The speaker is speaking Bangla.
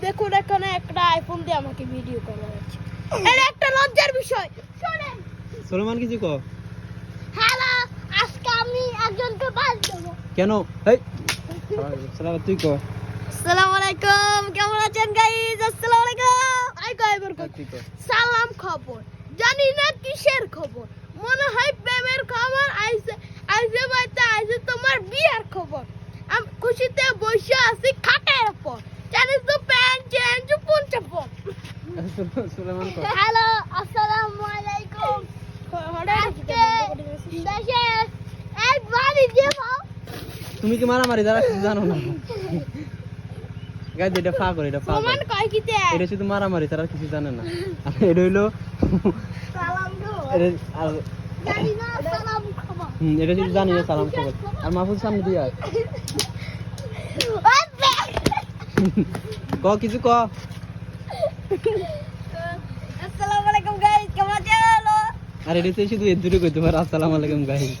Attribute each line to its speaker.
Speaker 1: দেখুন এখানে একটা আইফোন দিয়ে আমাকে ভিডিও করা হচ্ছে। এটা একটা লজ্জার বিষয়। শুনেন
Speaker 2: সুলেমান কিছু কো।
Speaker 1: হ্যালো, আজকে আমি একজনকে বাস দেব।
Speaker 2: কেন এই সালাম তুই কো।
Speaker 1: আসসালামু আলাইকুম, কেমন আছেন গাইস? আসসালামু আলাইকুম। আই কয়বার কই
Speaker 2: তুই কো।
Speaker 1: সালাম খবর, জানি না কিসের খবর, মনে হয় প্রেমের খবর। আইছে আইছে বাইতে আইছে তোমার বিয়ার খবর। আমি খুশিতে বসে আছি খাটের উপর, জানিস তো প্যান্ট চেঞ্জ পুঞ্চাপন।
Speaker 2: সুলেমান কো।
Speaker 1: হ্যালো, আসসালামু আলাইকুম। আজকে দেশে একবার দেব।
Speaker 2: তুমি কি মারামারি দ্বারা কিছু জানো না? গাইজ এটা ফাঁক করে, এটা ফাঁক
Speaker 1: সমান কয় কিতে
Speaker 2: এটা শুধু মারামারি তারা কিছু জানে না। আর এটা হইলো
Speaker 1: সালাম গো,
Speaker 2: আর
Speaker 1: জানি না সালাম খবর।
Speaker 2: এটা শুধু জানি না সালাম খবর। আর মাহফুজ সামনে দিয়ে আয়। ক কিছু ক।
Speaker 1: আসসালামু আলাইকুম গাইস, কেমন আছেন?
Speaker 2: আর এটা শুধু এর দূরে কইতে পারে আসসালামু আলাইকুম গাইস।